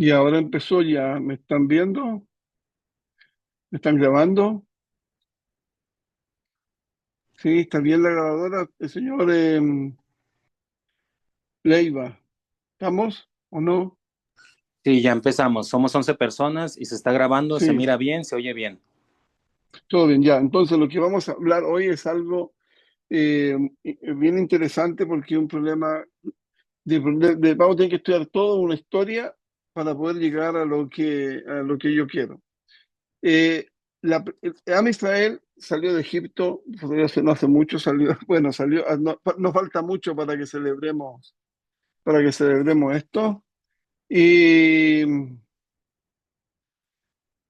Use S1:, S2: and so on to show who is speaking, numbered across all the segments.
S1: Y ahora empezó ya. ¿Me están viendo? ¿Me están grabando? Sí, está bien la grabadora, el señor Leiva. ¿Estamos o no?
S2: Sí, ya empezamos. Somos 11 personas y se está grabando, se
S1: Sí,
S2: mira bien, se oye bien.
S1: todo bien, ya. Entonces, lo que vamos a hablar hoy es algo bien interesante porque es un problema vamos a tener que estudiar toda una historia para poder llegar a lo que yo quiero. Eh, Am Israel salió de Egipto, podría ser no hace mucho, salió, bueno, salió, no, no falta mucho para que celebremos esto. Y,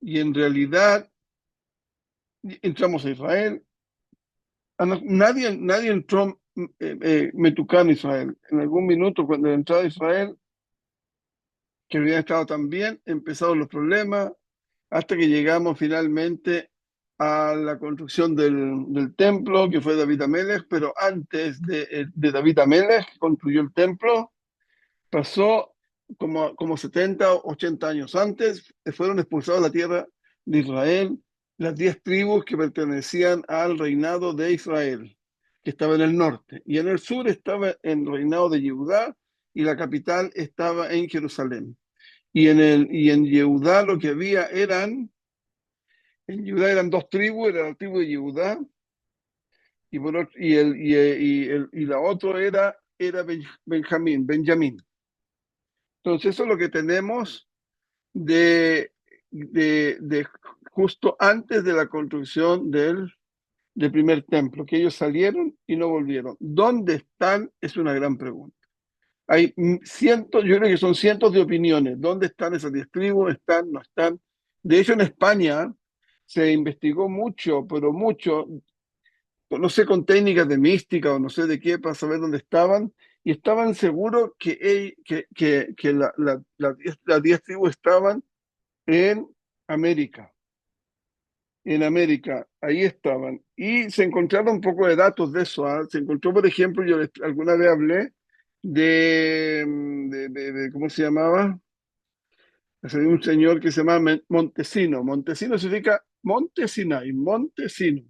S1: y en realidad entramos a Israel. Nadie entró Metucán a Israel. En algún minuto, cuando entraba a Israel, que habían estado tan bien, empezaron los problemas, hasta que llegamos finalmente a la construcción del templo, que fue David Amelech, pero antes de David Amelech, que construyó el templo, pasó como 70 o 80 años antes, fueron expulsados de la tierra de Israel las 10 tribus que pertenecían al reinado de Israel, que estaba en el norte, y en el sur estaba el reinado de Judá, y la capital estaba en Jerusalén. Y en Yehudá lo que había en Judá eran dos tribus, era la tribu de Judá, y la otra era Benjamín. Entonces eso es lo que tenemos de, de justo antes de la construcción del primer templo, que ellos salieron y no volvieron. ¿Dónde están? Es una gran pregunta. Hay cientos, yo creo que son cientos de opiniones. ¿Dónde están esas 10 tribus? ¿Están? ¿No están? De hecho, en España se investigó mucho, pero mucho, no sé, con técnicas de mística o no sé de qué, para saber dónde estaban, y estaban seguros que las 10 tribus estaban en América, en América, ahí estaban. Y se encontraron un poco de datos de eso, ¿ah? Se encontró, por ejemplo, alguna vez hablé ¿cómo se llamaba? De un señor que se llama Montesino. Montesino significa Monte Sinai, Montesino.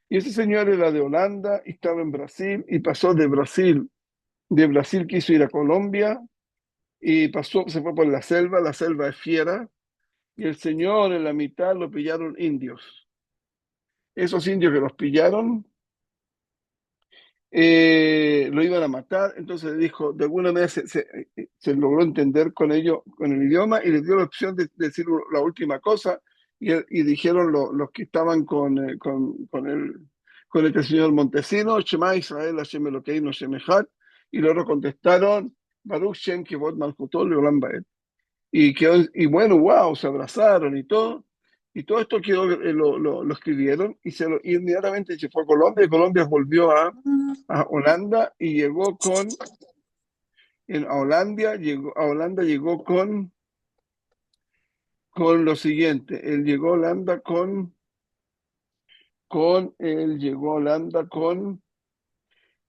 S1: Y ese señor era de Holanda y estaba en Brasil y pasó de Brasil quiso ir a Colombia y pasó, se fue por la selva es fiera, y el señor en la mitad lo pillaron indios. Esos indios que los pillaron lo iban a matar, entonces dijo, de alguna manera se logró entender con ellos, con el idioma, y les dio la opción de decir la última cosa, y dijeron los que estaban con este señor Montesino, Shema Israel, Hashem Elokeinu, Hashem Echad, y luego contestaron, Baruch Shem Kivod Malchutol Leolam Vaed. Y bueno, wow, se abrazaron y todo esto quedó, lo escribieron y inmediatamente se fue a Colombia, y Colombia volvió a Holanda y llegó a Holanda llegó con lo siguiente, él llegó a Holanda él llegó a Holanda con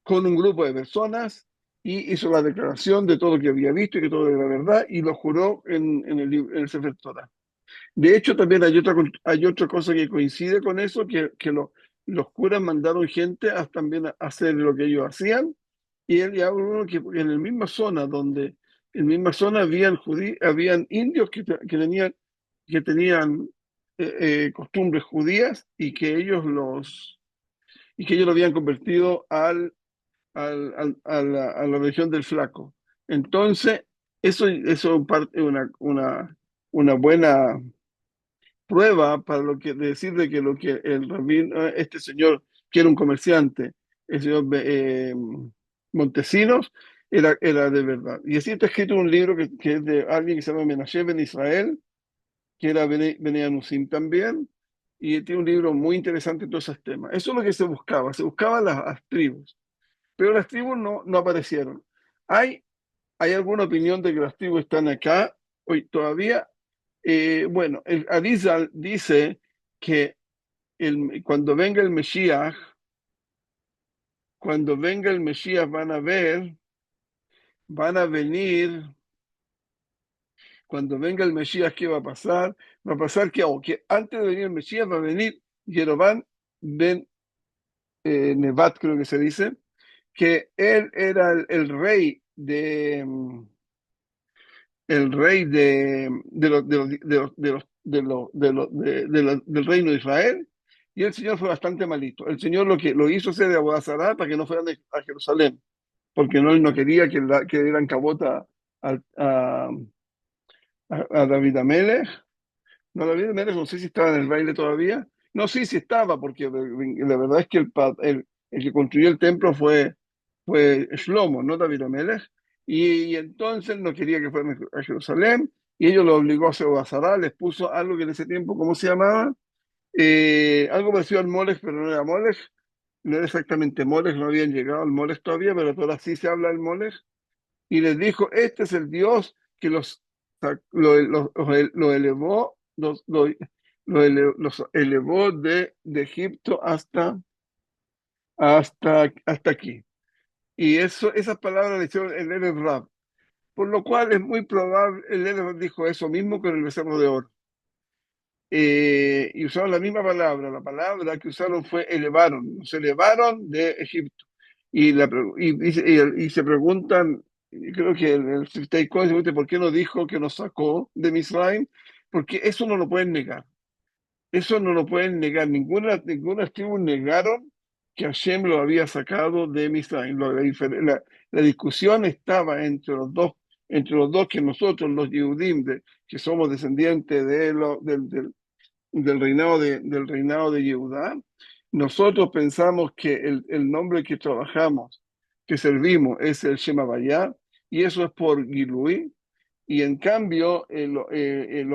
S1: un grupo de personas y hizo la declaración de todo lo que había visto y que todo era verdad y lo juró en el Sefer Torah. De hecho, también hay otra cosa que coincide con eso, los curas mandaron gente también a hacer lo que ellos hacían, y él ya uno que en la misma zona en la misma zona habían indios que tenían costumbres judías y que ellos lo habían convertido a la región del Flaco. Entonces, eso parte una buena prueba para lo que decir de que lo que el rabino, este señor, que era un comerciante, el señor Montesinos, era de verdad. Y así está escrito un libro que es de alguien que se llama Menashe Ben Israel, que era Bene Anusim también, y tiene un libro muy interesante en todos esos temas. Eso es lo que se buscaba las tribus, pero las tribus no aparecieron. Hay, hay alguna opinión de que las tribus están acá hoy todavía. Bueno, el Arizal dice que cuando venga el Mesías, cuando venga el Mesías van a venir Cuando venga el Mesías, ¿qué va a pasar? Va a pasar que antes de venir el Mesías va a venir Jeroboam ben Nebat, creo que se dice, que él era el rey del reino de Israel, y el Señor fue bastante malito. El Señor lo hizo hacer de Abodazará para que no fueran a Jerusalén, porque él no quería que dieran cabota a David Amelech. No, David Amelech no sé si estaba en el baile todavía. No, sí, sí estaba, porque la verdad es que el que construyó el templo fue Shlomo, no David Amelech. Y entonces no quería que fueran a Jerusalén, y ellos lo obligó a hacer Bazará, les puso algo que en ese tiempo, ¿cómo se llamaba? Algo parecido al Molech, pero no era Molech, no era exactamente Molech, no habían llegado al Molech todavía, pero ahora sí se habla del Molech, y les dijo, este es el Dios que lo elevó, los elevó de Egipto hasta aquí. Y esas palabras le hicieron el Elef Rab, por lo cual es muy probable, el Elef Rab dijo eso mismo con el becerro de oro. Y usaron la misma palabra, la palabra que usaron fue elevaron, nos elevaron de Egipto. Y se preguntan, y creo que el Siftai Cohen se pregunta por qué no dijo que nos sacó de Misraim, porque eso no lo pueden negar. Eso no lo pueden negar. Ninguna tribu negaron que Hashem lo había sacado de Misraim. La discusión estaba entre los dos que nosotros, los Yehudim, que somos descendientes del reinado de Yehudá, nosotros pensamos que el nombre que trabajamos, que servimos, es el Shema Bayá, y eso es por Gilui, y en cambio los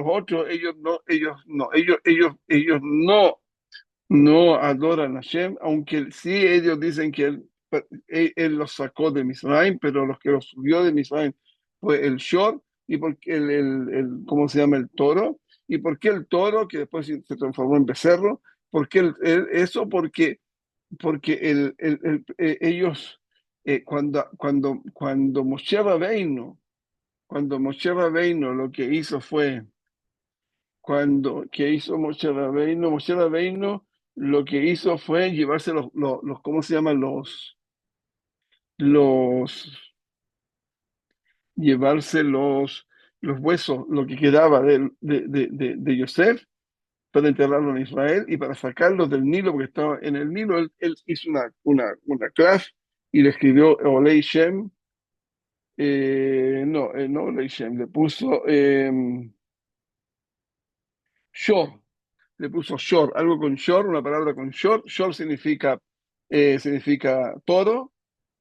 S1: otros, ellos no adoran a Hashem, aunque sí ellos dicen que él los sacó de Misraim, pero los que los subió de Misraim fue el Shor, y porque ¿cómo se llama? El toro. ¿Y por qué el toro, que después se transformó en becerro? ¿Por qué eso? Porque ellos, cuando Moshe Rabbeinu lo que hizo fue que hizo Moshe Rabbeinu lo que hizo fue llevarse ¿cómo se llaman? Los, llevarse los huesos, lo que quedaba de Yosef, para enterrarlo en Israel y para sacarlos del Nilo, porque estaba en el Nilo. Él hizo una clase y le escribió Olei Shem, no Olei Shem, le puso Shor. Le puso Shor, algo con Shor, una palabra con Shor. Shor significa toro,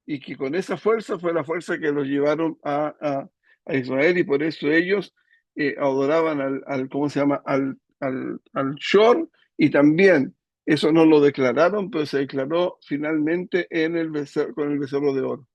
S1: y que con esa fuerza fue la fuerza que los llevaron a Israel, y por eso ellos adoraban ¿cómo se llama? Al Shor, y también eso no lo declararon, pero se declaró finalmente con el becerro de oro.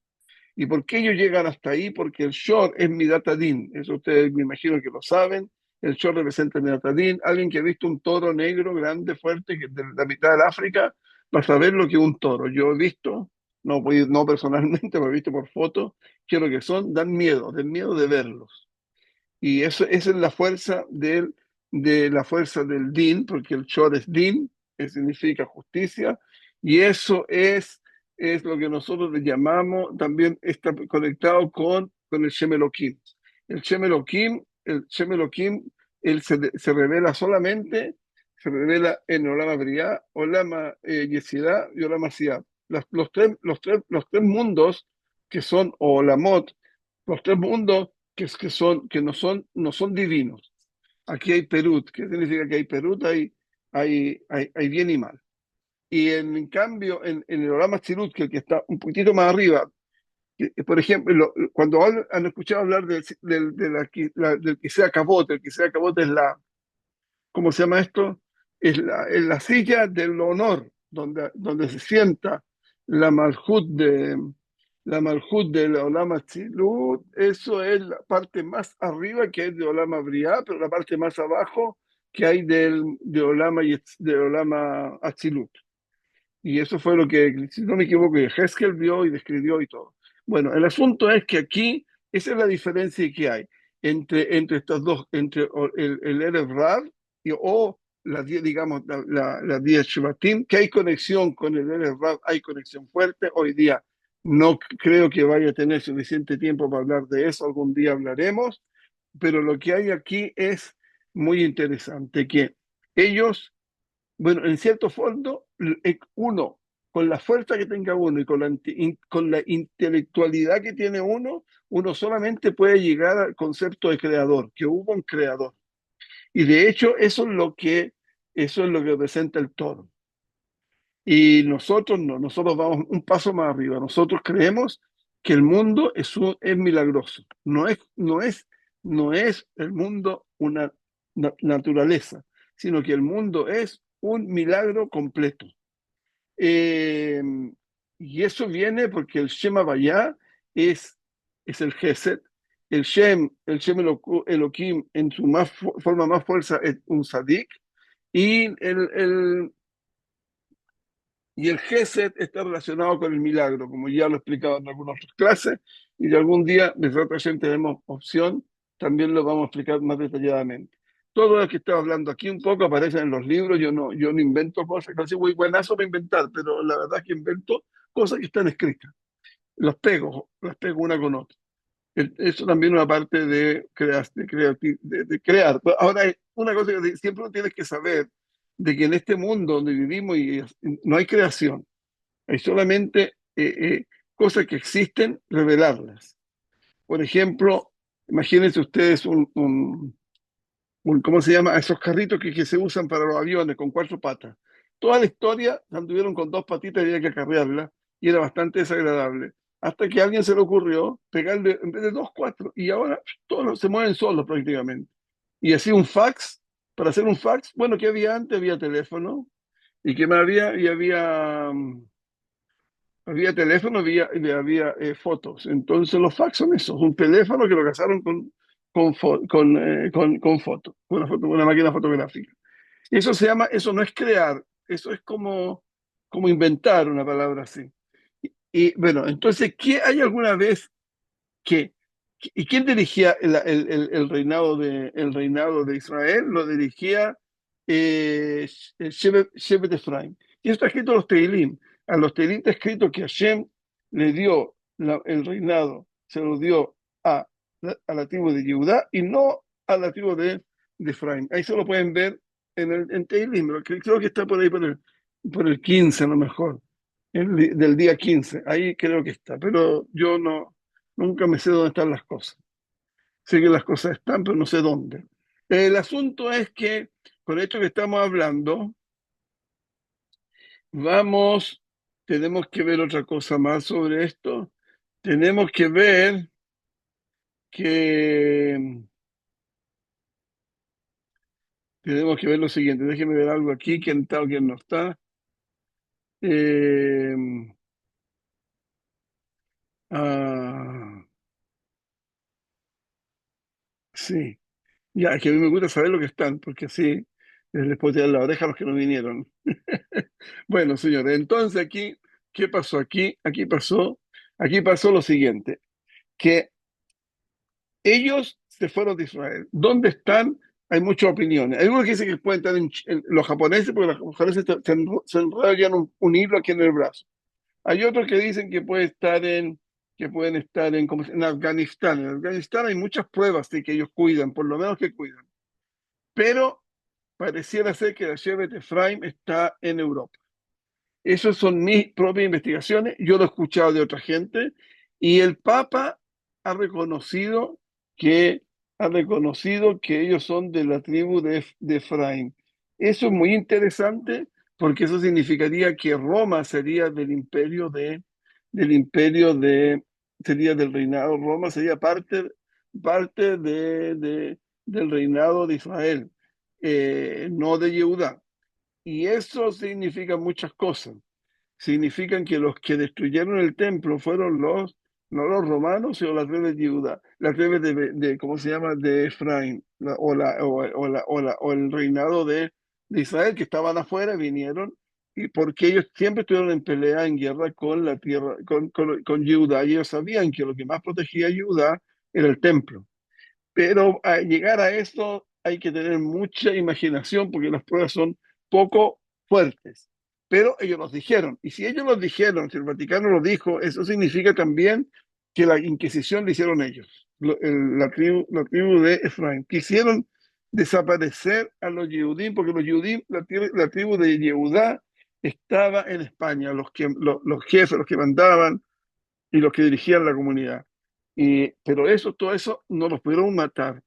S1: ¿Y por qué ellos llegan hasta ahí? Porque el Shor es Midat Adin. Eso ustedes me imagino que lo saben. El Shor representa Midat Adin. Alguien que ha visto un toro negro, grande, fuerte, que de la mitad del África, va a saber lo que es un toro. Yo he visto, no personalmente, pero he visto por fotos, que lo que son, dan miedo de verlos. Y esa es la fuerza del din, porque el Shor es din, que significa justicia, y eso es lo que nosotros le llamamos, también está conectado con el Shem Elohim. El Shem Elohim, él se revela en Olama Briá, Olama Yetzirá y Olama Siá. Los tres mundos que son Olamot, los tres mundos que no son divinos. Aquí hay Perut. ¿Qué significa que hay Perut? Hay bien y mal. Y en cambio, en el Orama Tzirut, que está un poquitito más arriba, por ejemplo, cuando han escuchado hablar del que sea Cabot, el que sea Cabot es ¿cómo se llama esto? Es la silla del honor, donde se sienta la Malhut la Malhut del Olama Tzilut. Eso es la parte más arriba, que es de Olama Briá, pero la parte más abajo que hay de Olama Atzilut. Y eso fue lo que, si no me equivoco, Heskel vio y describió y todo. Bueno, el asunto es que aquí, esa es la diferencia que hay. entre estas dos, el Erev Rav o digamos, las 10 Shvatim, que hay conexión con el Erev Rav, hay conexión fuerte. Hoy día no creo que vaya a tener suficiente tiempo para hablar de eso, algún día hablaremos, pero lo que hay aquí es muy interesante, que ellos, bueno, en cierto fondo, uno, con la fuerza que tenga uno y con la intelectualidad que tiene uno solamente puede llegar al concepto de creador, que hubo un creador. Y de hecho, eso es lo que representa el toro. Y nosotros no, nosotros vamos un paso más arriba. Nosotros creemos que el mundo es milagroso. No es el mundo una naturaleza, sino que el mundo es un milagro completo. Eh, y eso viene porque el Shem Havayá es el Gesed. El Shem Elohim en su forma más fuerza es un Sadik. Y el Gesed está relacionado con el milagro, como ya lo he explicado en algunas otras clases, y de algún día, desde otra gente tenemos opción, también lo vamos a explicar más detalladamente. Todo lo que estaba hablando aquí un poco aparece en los libros, yo no invento cosas, casi muy buenazo para inventar, pero la verdad es que invento cosas que están escritas. Las pego una con otra. Eso también es una parte de crear. Pero ahora, una cosa que siempre uno tienes que saber, de que en este mundo donde vivimos no hay creación, hay solamente cosas que existen, revelarlas. Por ejemplo, imagínense ustedes ¿cómo se llama? Esos carritos que se usan para los aviones con cuatro patas. Toda la historia anduvieron con dos patitas y había que acarrearla y era bastante desagradable. Hasta que a alguien se le ocurrió pegarle en vez de dos, cuatro, y ahora todos se mueven solos prácticamente. Y así un fax, para hacer un fax, bueno, ¿qué había antes? Había teléfono, y qué más había, y había teléfono, había fotos. Entonces los fax son esos, un teléfono que lo casaron con fotos, con una máquina fotográfica. Y eso no es crear, eso es como inventar una palabra así. Bueno, entonces, ¿hay alguna vez que, ¿y quién dirigía el reinado de Israel? Lo dirigía Shevet Efraim. Y esto está escrito en los Teilim. A los Teilim está escrito que Hashem le dio el reinado, se lo dio a la tribu de Judá y no a la tribu de Efraim. Ahí se lo pueden ver en Teilim, creo que está por ahí por el 15 a lo mejor, del día 15. Ahí creo que está, pero yo nunca me sé dónde están las cosas. Sé que las cosas están, pero no sé dónde. El asunto es que, con esto que estamos hablando, vamos, tenemos que ver otra cosa más sobre esto. Tenemos que ver que, tenemos que ver lo siguiente. Déjenme ver algo aquí, quién está o quién no está. Eh, ah, sí, ya, es que a mí me gusta saber lo que están, porque así les puedo tirar la oreja a los que no vinieron. Bueno, señores, entonces aquí, ¿qué pasó aquí? Aquí pasó lo siguiente, que ellos se fueron de Israel. ¿Dónde están? Hay muchas opiniones. Hay unos que dicen que pueden estar en los japoneses, porque los japoneses se enrollan un hilo aquí en el brazo. Hay otros que dicen que pueden estar en Afganistán. En Afganistán hay muchas pruebas de que ellos cuidan, por lo menos que cuidan. Pero pareciera ser que la Shevet Efraim está en Europa. Esas son mis propias investigaciones, yo lo he escuchado de otra gente, y el Papa ha reconocido que, ellos son de la tribu de Efraín. Eso es muy interesante porque eso significaría que Roma sería sería del reinado, Roma sería parte del reinado de Israel, no de Yehudá. Y eso significa muchas cosas. Significan que los que destruyeron el templo fueron no los romanos, sino las tribus de Judá, las tribus ¿cómo se llama? De Efraín, o el reinado de Israel, que estaban afuera, vinieron, y porque ellos siempre estuvieron en pelea, en guerra con la tierra, con Judá, y ellos sabían que lo que más protegía a Judá era el templo. Pero a llegar a esto hay que tener mucha imaginación porque las pruebas son poco fuertes. Pero ellos los dijeron. Y si ellos los dijeron, si el Vaticano lo dijo, eso significa también que la Inquisición la hicieron ellos, la tribu de Efraín. Quisieron desaparecer a los Yehudim porque los Yehudim, la tribu de Yehudá estaba en España, los jefes, los que mandaban y los que dirigían la comunidad. Pero eso, todo eso no los pudieron matar.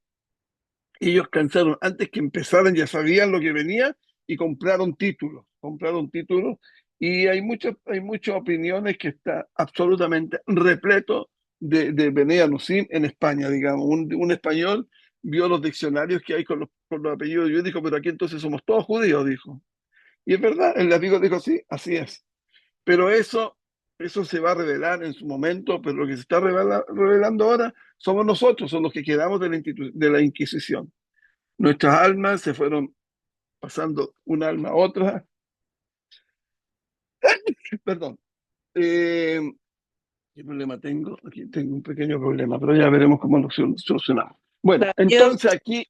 S1: Ellos cansaron, antes que empezaran ya sabían lo que venía y compraron títulos y hay muchas opiniones que está absolutamente repleto de Bene Anusim en España, digamos. Un español vio los diccionarios que hay con los apellidos y dijo, pero aquí entonces somos todos judíos, dijo. Y es verdad, el amigo dijo, sí, así es. Pero eso se va a revelar en su momento, pero lo que se está revelando ahora somos nosotros, son los que quedamos de la Inquisición. Nuestras almas se fueron pasando una alma a otra. Perdón. Eh, ¿Qué problema tengo? Aquí tengo un pequeño problema, pero ya veremos cómo lo solucionamos. Bueno,
S3: La viuda,
S1: entonces aquí,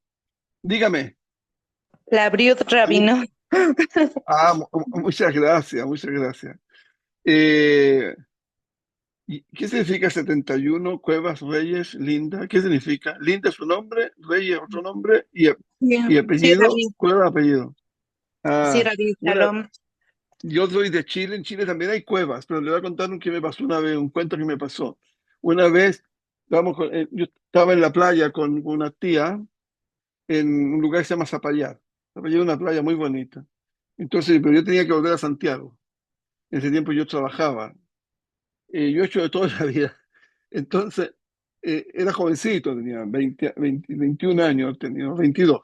S1: dígame.
S3: la viuda rabino.
S1: Muchas gracias, muchas gracias. Eh, ¿Y qué significa 71 Cuevas Reyes Linda? ¿Qué significa? Linda es su nombre, Reyes otro nombre y
S3: Sí,
S1: apellido,
S3: Rabí,
S1: Cueva apellido.
S3: sí,
S1: Ah,
S3: Rabí,
S1: una,
S3: Shalom.
S1: yo soy de Chile, en Chile también hay cuevas, pero le voy a contar un que me pasó una vez, un cuento que me pasó. Una vez, yo estaba en la playa con una tía en un lugar que se llama Zapallar. Zapallar es una playa muy bonita. Entonces, pero yo tenía que volver a Santiago. En ese tiempo yo trabajaba. Yo he hecho de toda la vida. Entonces, era jovencito, tenía 21 años, tenía 22.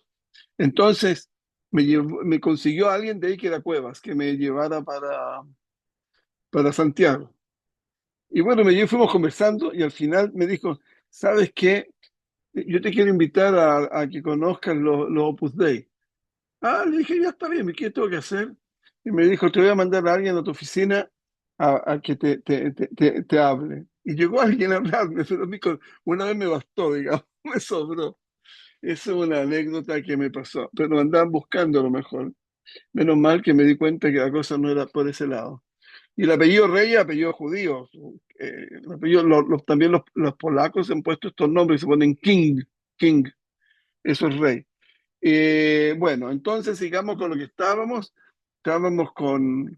S1: Entonces, me consiguió alguien de ahí que era Cuevas, que me llevara para Santiago. Y bueno, fuimos conversando y al final me dijo, ¿sabes qué? Yo te quiero invitar a que conozcas los Opus Dei. Ah, le dije, ya está bien, ¿qué tengo que hacer? Y me dijo, te voy a mandar a alguien a tu oficina a que te hable. Y llegó alguien a hablarme, pero a mí una vez me bastó, digamos, me sobró. Esa es una anécdota que me pasó, pero andaban buscando a lo mejor. Menos mal que me di cuenta que la cosa no era por ese lado. Y el apellido Rey es apellido judío. También los polacos se han puesto estos nombres, se ponen King, eso es rey. Bueno, entonces sigamos con lo que estábamos con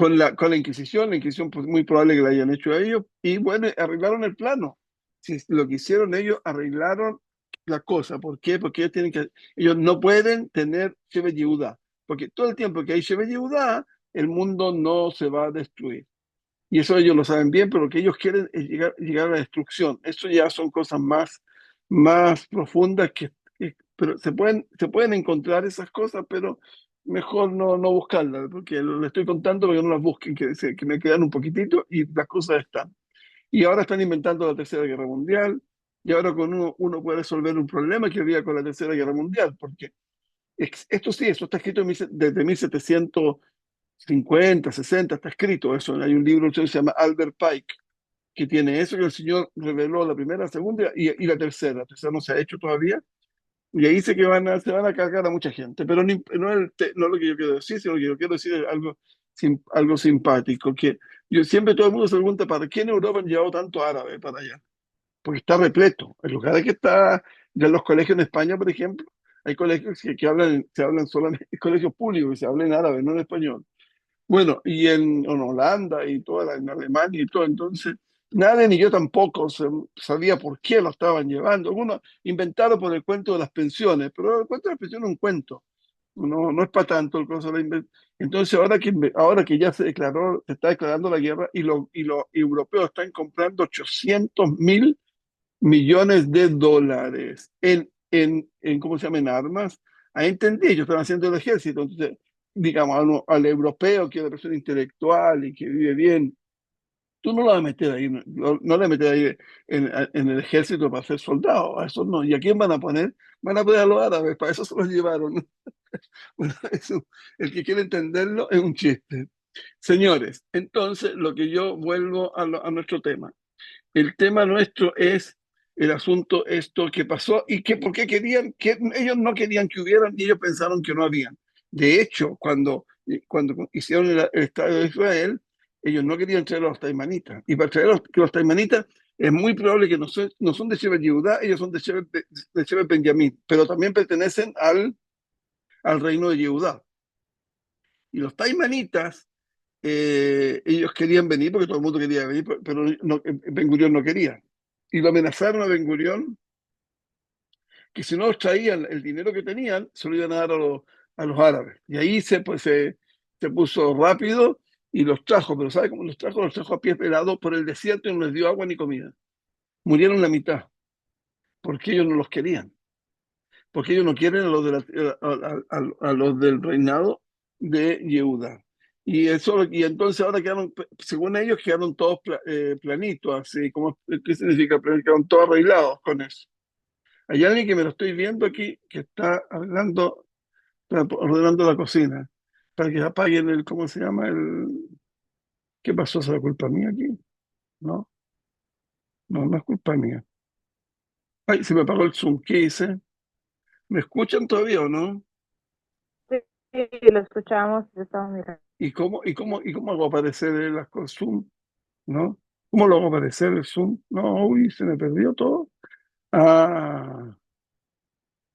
S1: la Inquisición pues, muy probable que la hayan hecho ellos, y bueno, arreglaron el plano. Si lo que hicieron ellos, arreglaron la cosa. ¿Por qué? Porque ellos no pueden tener Shebe Yehuda, porque todo el tiempo que hay Shebe Yehuda, el mundo no se va a destruir. Y eso ellos lo saben bien, pero lo que ellos quieren es llegar a la destrucción. Eso ya son cosas más profundas pero se pueden encontrar esas cosas, pero mejor no buscarlas, porque le estoy contando porque no las busquen, que me quedan un poquitito y las cosas están. Y ahora están inventando la Tercera Guerra Mundial, y ahora con uno puede resolver un problema que había con la Tercera Guerra Mundial, porque esto está escrito desde 1750, 60, está escrito eso. Hay un libro que se llama Albert Pike, que tiene eso, que el Señor reveló la primera, la segunda y la tercera. La tercera no se ha hecho todavía. Y ahí dice que se van a cargar a mucha gente. Pero no es lo que yo quiero decir, sino que yo quiero decir es algo simpático. Que todo el mundo se pregunta, ¿para qué en Europa han llevado tanto árabe para allá? Porque está repleto. En lugar que está, ya en los colegios en España, por ejemplo, hay colegios se hablan solamente, colegios públicos, y se hablan en árabe, no en español. Bueno, y en Holanda y en Alemania y todo, entonces nadie ni yo tampoco sabía por qué lo estaban llevando. Algunos inventaron por el cuento de las pensiones, pero el cuento de las pensiones es un cuento, no es para tanto el cosa de Entonces ahora que ya se está declarando la guerra y los europeos están comprando 800.000 millones de dólares ¿cómo se llama? En armas. Ahí entendí, ellos están haciendo el ejército. Entonces, digamos, al europeo que es una persona intelectual y que vive bien, tú no lo vas a meter ahí, no le metes ahí en el ejército para ser soldado, a eso no. ¿Y a quién van a poner? Van a poner a los árabes, para eso se los llevaron. Bueno, el que quiere entenderlo es un chiste. Señores, entonces lo que yo vuelvo a nuestro tema. El tema nuestro es el asunto esto que pasó y que por qué querían, que ellos no querían que hubieran y ellos pensaron que no habían. De hecho, cuando hicieron el Estado de Israel, ellos no querían traer a los taimanitas. Y para traer que los taimanitas es muy probable que no son de Shevet Yehudá, ellos son de Shevet Benjamín, pero también pertenecen al reino de Yehudá. Y los taimanitas, ellos querían venir porque todo el mundo quería venir, pero Ben Gurión no quería. Y lo amenazaron a Ben Gurión que si no los traían el dinero que tenían, se lo iban a dar a los árabes. Y ahí se puso rápido y los trajo, pero ¿sabe cómo los trajo? Los trajo a pie pelado por el desierto y no les dio agua ni comida. Murieron la mitad, porque ellos no los querían, porque ellos no quieren a los del reinado de Yehuda. Y entonces ahora quedaron, según ellos, quedaron todos planitos, así, como, ¿qué significa? Quedaron todos arreglados con eso. Hay alguien que me lo estoy viendo aquí que está hablando, está ordenando la cocina para que apaguen ¿cómo se llama? ¿Qué pasó? ¿Es la culpa mía aquí? No, no es culpa mía. Ay, se me apagó el Zoom. ¿Qué hice? ¿Me escuchan todavía o no?
S4: Sí, lo escuchamos, lo estamos mirando.
S1: ¿Y cómo hago aparecer las cosas Zoom? ¿No? ¿Cómo lo hago aparecer el Zoom? No, uy, se me perdió todo. Ah,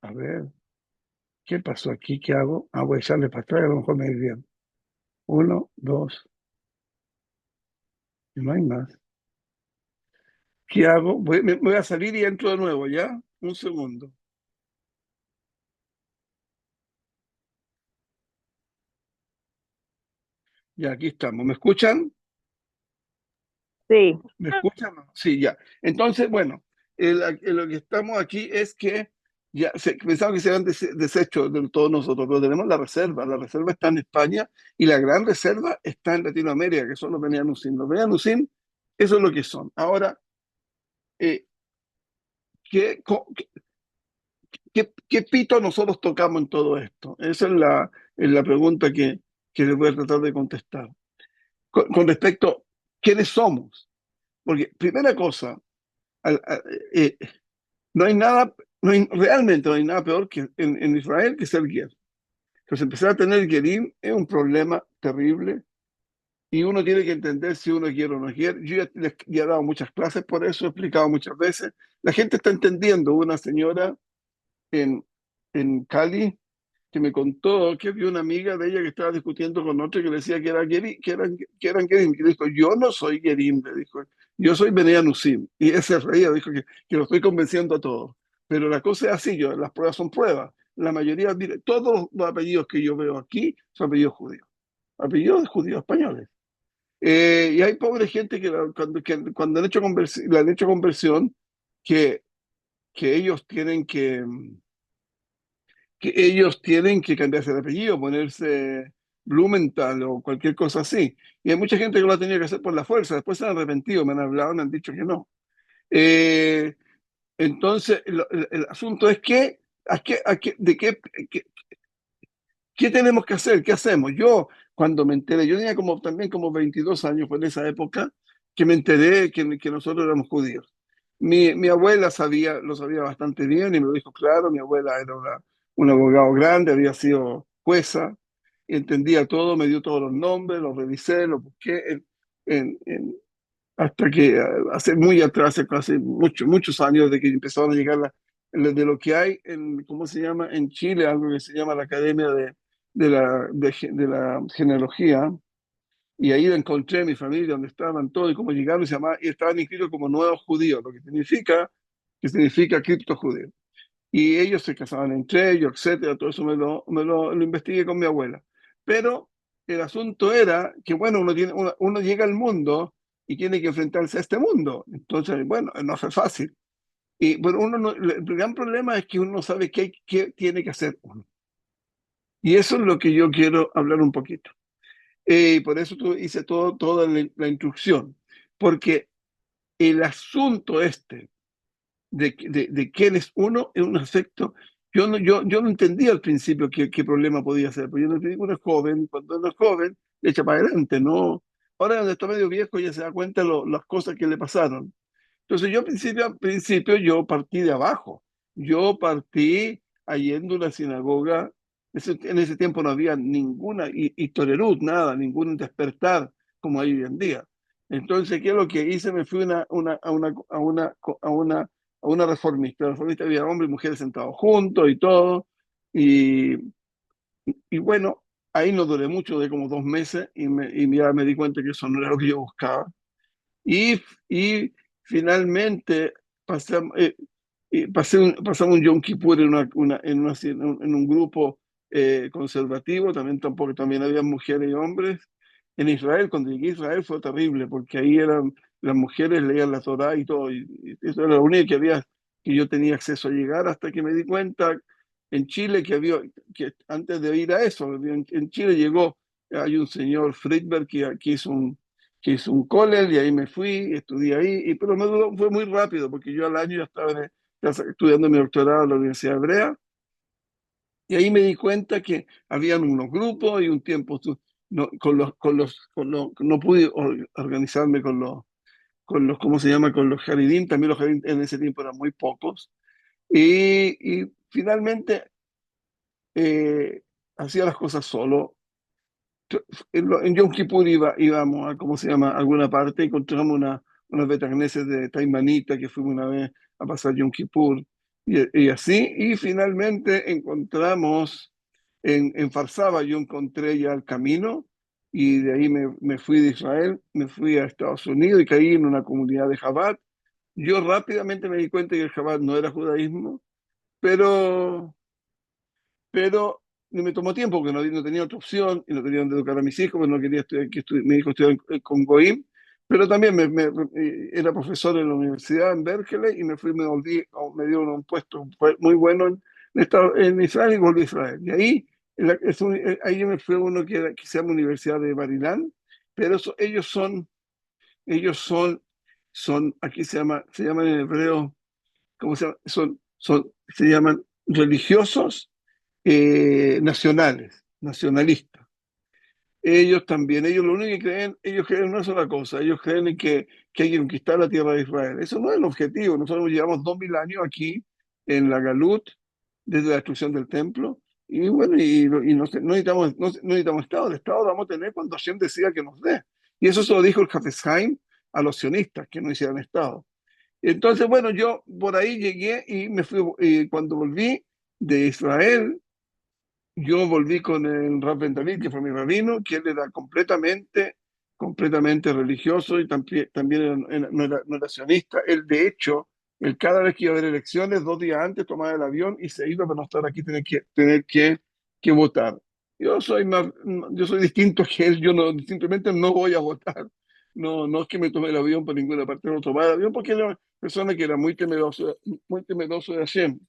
S1: a ver, ¿qué pasó aquí? ¿Qué hago? Ah, voy a echarle para atrás, a lo mejor me ir bien. Uno, dos, y no hay más. ¿Qué hago? Me voy a salir y entro de nuevo, ¿ya? Un segundo. Ya, aquí estamos. ¿Me escuchan?
S4: Sí,
S1: ¿Me escuchan? Sí, ya. Entonces, bueno, lo que estamos aquí es que ya pensaba que se habían deshecho de todos nosotros, pero tenemos la reserva. La reserva está en España y la gran reserva está en Latinoamérica, que son los Beni Hanusim. Los Beni Hanusim, eso es lo que son. Ahora, eh, ¿qué, ¿qué pito nosotros tocamos en todo esto? Esa es la pregunta que les voy a tratar de contestar. Con respecto a quiénes somos. Porque, primera cosa, eh, no hay nada, realmente no hay nada peor que en Israel que ser guer. Entonces, empezar a tener gerim es un problema terrible y uno tiene que entender si uno quiere o no quiere. Yo ya he dado muchas clases por eso, he explicado muchas veces. La gente está entendiendo. Una señora en, en Cali que me contó que había una amiga de ella que estaba discutiendo con otra que le decía que, que eran Gerim. Y le dijo, yo no soy Gerim, le dijo, yo soy Benea Nusim. Y ese reía, dijo que lo estoy convenciendo a todos. Pero la cosa es así, las pruebas son pruebas. La mayoría, mire, todos los apellidos que yo veo aquí son apellidos judíos españoles. Y hay pobre gente cuando han hecho le han hecho conversión, que, que ellos tienen que ellos tienen que cambiarse de apellido, ponerse Blumenthal o cualquier cosa así. Y hay mucha gente que lo ha tenido que hacer por la fuerza. Después se han arrepentido, me han hablado, me han dicho que no. Eh, entonces, el asunto es que, ¿qué tenemos que hacer? ¿Qué hacemos? Yo, cuando me enteré, yo tenía también como 22 años en esa época, que me enteré que nosotros éramos judíos. Mi abuela lo sabía bastante bien y me lo dijo claro. Mi abuela era un abogado grande, había sido jueza, y entendía todo, me dio todos los nombres, los revisé, los busqué, en, en, hasta que hace muy atrás, hace muchos años de que empezaron a llegar de lo que hay ¿cómo se llama? En Chile, algo que se llama la Academia de la Genealogía, y ahí encontré a mi familia, donde estaban todos, y cómo llegaron, y estaban inscritos como nuevos judíos, lo que significa cripto judío. Y ellos se casaban entre ellos, etcétera. Todo eso lo investigué con mi abuela. Pero el asunto era que, bueno, uno llega al mundo y tiene que enfrentarse a este mundo. Entonces, bueno, no es fácil. Y bueno, el gran problema es que uno no sabe qué tiene que hacer uno. Y eso es lo que yo quiero hablar un poquito. Y por eso hice toda la instrucción. Porque el asunto de quién es uno es un aspecto. Yo no entendía al principio qué problema podía ser, porque yo no entendía que uno es joven, cuando uno es joven, le echa para adelante, ¿no? Ahora cuando está medio viejo ya se da cuenta las cosas que le pasaron. Entonces yo al principio yo partí de abajo. Yo partí yendo a una sinagoga. En ese tiempo no había ninguna historierut, nada, ningún despertar como hay hoy en día. Entonces, ¿qué es lo que hice? Me fui a una reformista. La reformista había hombres y mujeres sentados juntos y todo. Y, y bueno, ahí no duré mucho, de como 2 meses, y ya me di cuenta que eso no era lo que yo buscaba. Y finalmente pasamos, pasamos un Yom Kippur en un grupo conservativo, también había mujeres y hombres. En Israel, cuando llegué a Israel fue terrible, porque ahí las mujeres leían la Torá y todo, y eso era lo único que yo tenía acceso a llegar, hasta que me di cuenta en Chile que antes de ir a eso, en Chile hay un señor Friedberg que hizo un college, y ahí me fui, estudié ahí, pero fue muy rápido porque yo al año ya estaba estudiando mi doctorado en la Universidad Hebrea, y ahí me di cuenta que habían unos grupos y un tiempo no, no pude organizarme ¿cómo se llama? Con los Haridim. También los Haridim en ese tiempo eran muy pocos, y finalmente hacía las cosas solo. En Yom Kippur íbamos a, ¿cómo se llama?, a alguna parte, encontramos unas betagneses de Taimanita que fuimos una vez a pasar Yom Kippur, y así, y finalmente encontramos en Farsaba. Yo encontré ya el camino, y de ahí me fui de Israel, me fui a Estados Unidos y caí en una comunidad de Chabad. Yo rápidamente me di cuenta que el Chabad no era judaísmo, pero pero me tomó tiempo porque no tenía otra opción y no tenía dónde educar a mis hijos, porque no quería mi hijo estudiar con Goim. Pero también era profesor en la universidad en Berkeley, y me dio un puesto muy bueno en Israel, y volví a Israel. Y ahí, ahí me fue uno que se llama Universidad de Barilán, pero ellos aquí se llaman en hebreo, ¿cómo se llama? Se llaman religiosos nacionalistas. Ellos lo único que ellos creen en una sola cosa. Ellos creen en que hay que conquistar la tierra de Israel. Eso no es el objetivo. Nosotros llevamos 2000 años aquí en la Galut, desde la destrucción del templo. Y bueno, no necesitamos Estado. El Estado lo vamos a tener cuando Hashem decida que nos dé. Y eso se lo dijo el Hafez Haim a los sionistas, que no hicieran Estado. Entonces, bueno, yo por ahí llegué y me fui, y cuando volví de Israel, yo volví con el Rab Ben David, que fue mi rabino, que él era completamente religioso, y también no era sionista. Él, de hecho, cada vez que iba a haber elecciones, 2 días antes tomaba el avión y se iba para no estar aquí, tener que votar. Yo soy distinto que él. Yo simplemente no voy a votar. No, no es que me tome el avión para ninguna parte, no tomaba el avión porque era una persona que era muy temeroso de Hashem.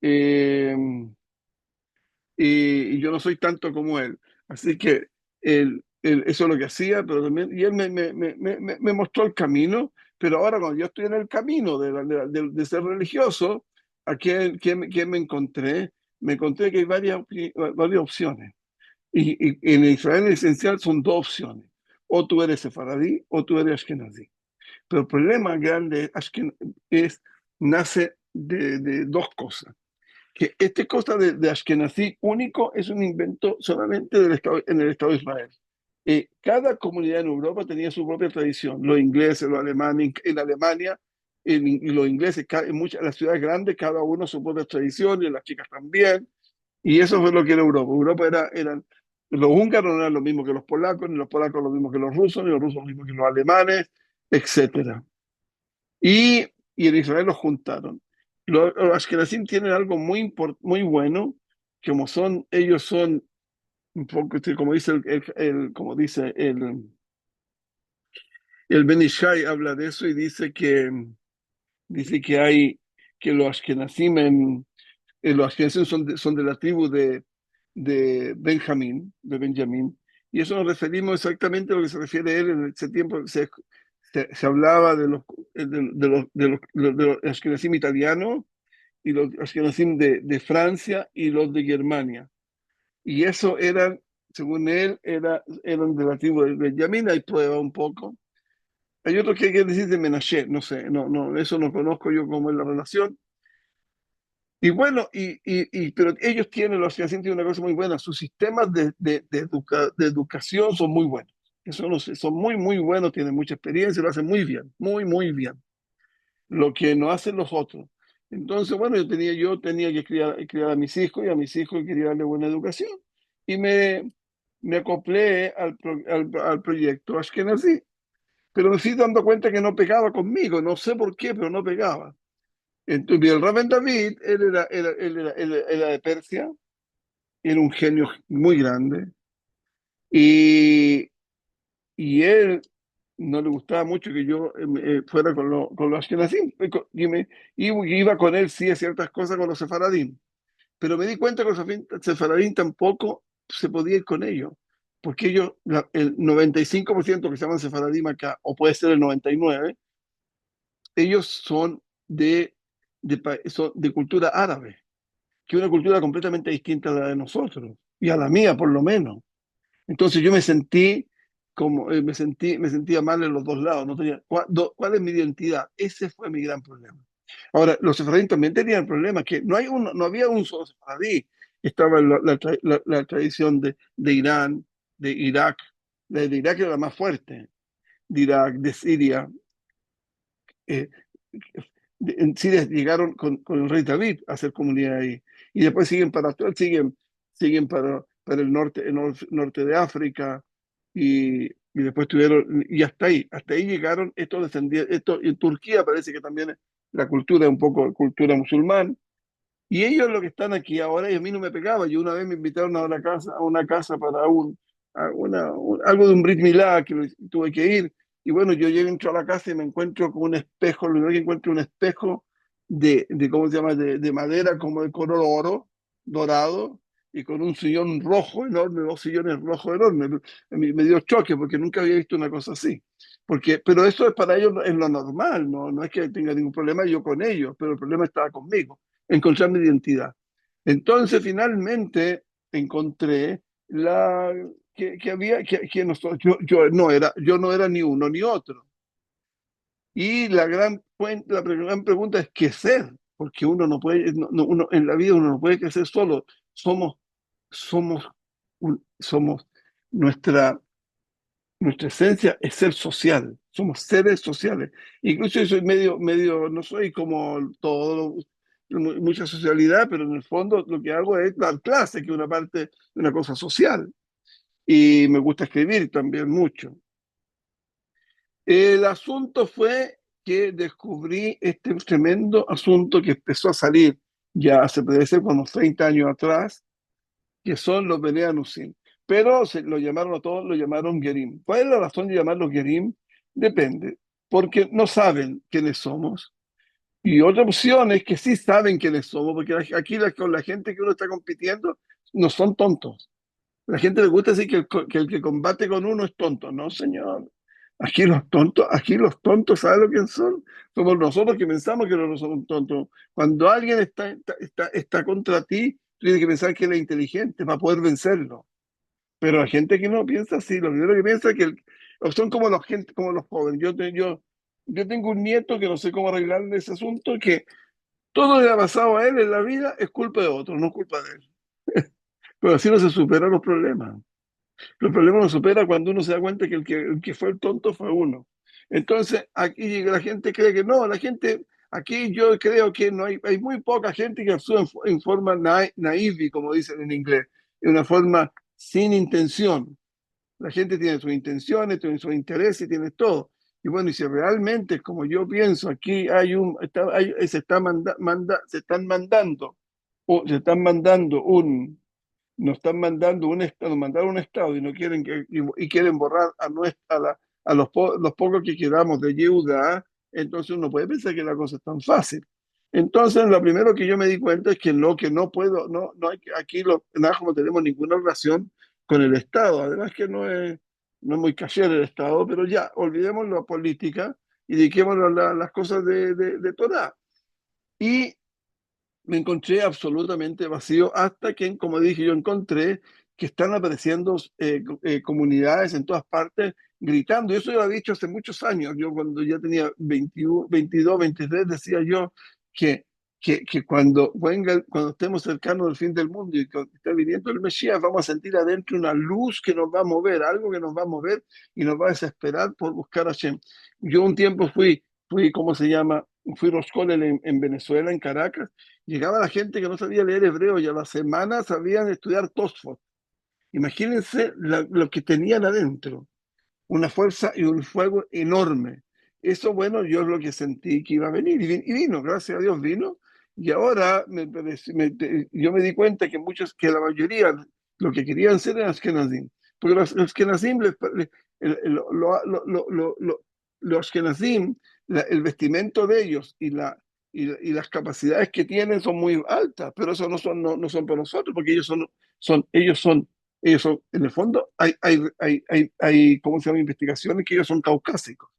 S1: Eh, y yo no soy tanto como él. Así que eso es lo que hacía, pero también, y él me mostró el camino. Pero ahora, cuando yo estoy en el camino de ser religioso, ¿a qué me encontré? Me encontré que hay varias opciones. Y en Israel, en esencial, son 2 opciones. O tú eres sefaradí o tú eres ashkenazí. Pero el problema grande nace de 2 cosas. Que esta cosa de Ashkenazí único es un invento solamente en el Estado de Israel. Cada comunidad en Europa tenía su propia tradición. Los ingleses, los alemanes, en Alemania, y los ingleses, en muchas de las ciudades grandes, cada uno su propia tradición, y las chicas también. Y eso fue lo que era Europa. Eran los húngaros no eran lo mismo que los polacos, ni los polacos lo mismo que los rusos, ni los rusos lo mismo que los alemanes, etcétera. Y en Israel los juntaron. Los Ashkenazim tienen algo muy bueno, ellos son un poco, como dice el Ben Ish Chai, habla de eso, y dice que los Ashkenazim son de la tribu de Benjamín, y eso nos referimos exactamente a lo que se refiere él. En ese tiempo se hablaba de los Ashkenazim italianos, y los Ashkenazim de Francia, y los de Germania. Y eso según él, eran de la tribu de Benjamín. Hay prueba un poco. Hay otros que quieren decir de Menashe, no sé, eso no conozco yo cómo es la relación. Y bueno, pero ellos tienen, los Ashkenazim tienen una cosa muy buena, sus sistemas de educación son muy buenos. Eso no sé, son muy, muy buenos, tienen mucha experiencia, lo hacen muy bien, muy, muy bien. Lo que no hacen los otros. Entonces, bueno, yo tenía que criar a mis hijos y a mis hijos quería darle buena educación. Y me acoplé al proyecto Ashkenazi, pero me fui dando cuenta que no pegaba conmigo, no sé por qué, pero no pegaba. Entonces, el Rabén David, él era de Persia, era un genio muy grande, y, y él no le gustaba mucho que yo fuera con los Ashkenazim, y iba con él, sí, a ciertas cosas con los sefaradín, pero me di cuenta que los sefaradín tampoco se podía ir con ellos, porque ellos, el 95% que se llaman sefaradim acá, o puede ser el 99%, ellos son son de cultura árabe, que es una cultura completamente distinta a la de nosotros, y a la mía por lo menos. Entonces yo me sentí me sentía mal en los dos lados, no tenía, ¿cuál es mi identidad? Ese fue mi gran problema. Ahora, los sefaradíes también tenían el problema que no había un solo sefaradí. Estaba la tradición de Irán, de Irak. La de Irak era la más fuerte, de Irak, de Siria. eh, en Siria llegaron con el rey David a hacer comunidad ahí. Y después siguen para el norte de África, y después tuvieron, y hasta ahí llegaron, esto en Turquía parece que también la cultura es un poco cultura musulmán, y ellos lo que están aquí ahora, y a mí no me pegaba. Yo una vez me invitaron a una casa para algo de un Brit Milá, que tuve que ir. Y bueno, yo entro a la casa y me encuentro con un espejo, lo primero que encuentro es un espejo ¿cómo se llama? De madera, como de color oro, dorado, y con un sillón rojo enorme, dos sillones rojos enormes. Me dio choque porque nunca había visto una cosa así. Pero eso es para ellos es lo normal, no es que tenga ningún problema yo con ellos, pero el problema estaba conmigo, encontrar mi identidad. Entonces, finalmente encontré que había que nosotros, yo no era ni uno ni otro. Y la gran pregunta es qué ser, porque uno no puede, uno, en la vida uno no puede crecer solo. Somos, somos, somos nuestra esencia es ser social, somos seres sociales. Incluso yo soy medio, no soy como mucha socialidad, pero en el fondo lo que hago es dar clase, que es una parte de una cosa social. Y me gusta escribir también mucho. El asunto fue que descubrí este tremendo asunto que empezó a salir ya hace, puede ser, unos 30 años atrás, que son los Bnei Anusim. Pero lo llamaron a todos, lo llamaron Gerim. ¿Cuál es la razón de llamarlos Gerim? Depende, porque no saben quiénes somos. Y otra opción es que sí saben quiénes somos, porque aquí con la gente que uno está compitiendo no son tontos. La gente le gusta decir que el que combate con uno es tonto. No, señor. Aquí los tontos, ¿saben lo que son? Somos nosotros que pensamos que no somos tontos. Cuando alguien está contra ti, tú tienes que pensar que él es inteligente para poder vencerlo. Pero la gente que no piensa así, lo primero que piensa es o son como los jóvenes. Yo tengo un nieto que no sé cómo arreglarle ese asunto, que todo lo que le ha pasado a él en la vida es culpa de otro, no es culpa de él. Pero así no se superan los problemas. Los problemas los supera cuando uno se da cuenta que el que fue el tonto fue uno. Entonces, aquí la gente cree que no, aquí yo creo que no hay muy poca gente que actúa en forma naive, como dicen en inglés, en una forma sin intención. La gente tiene sus intenciones, tiene sus intereses, tiene todo. Y bueno, y si realmente es como yo pienso, aquí se están mandando, nos están mandando un estado, mandaron un estado y no quieren y quieren borrar los pocos que quedamos de Yehuda. Entonces uno puede pensar que la cosa es tan fácil. Entonces, lo primero que yo me di cuenta es que no puedo, no hay, aquí nada, como tenemos ninguna relación con el Estado. Además que no es muy cayer el Estado, pero ya, olvidemos la política y dediquémonos a las cosas de Torah. Y me encontré absolutamente vacío hasta que, como dije, yo encontré que están apareciendo comunidades en todas partes gritando. Eso yo lo había dicho hace muchos años. Yo cuando ya tenía 21, 22, 23, decía yo que, que cuando estemos cercanos del fin del mundo y cuando esté viniendo el Mesías, vamos a sentir adentro una luz que nos va a mover, algo que nos va a mover y nos va a desesperar por buscar a Hashem. Yo un tiempo ¿cómo se llama? Fui Roskol en Venezuela, en Caracas. Llegaba la gente que no sabía leer hebreo y a la semana sabían estudiar Tosfot. Imagínense lo que tenían adentro, una fuerza y un fuego enorme. Eso, bueno, yo es lo que sentí que iba a venir y vino, gracias a Dios vino. Y ahora yo me di cuenta que la mayoría lo que querían ser eran Ashkenazim, porque los Ashkenazim, los Ashkenazim, el vestimento de ellos y las capacidades que tienen son muy altas, pero eso no son para nosotros, porque ellos son, en el fondo, ¿cómo se llama? Investigaciones que ellos son caucásicos.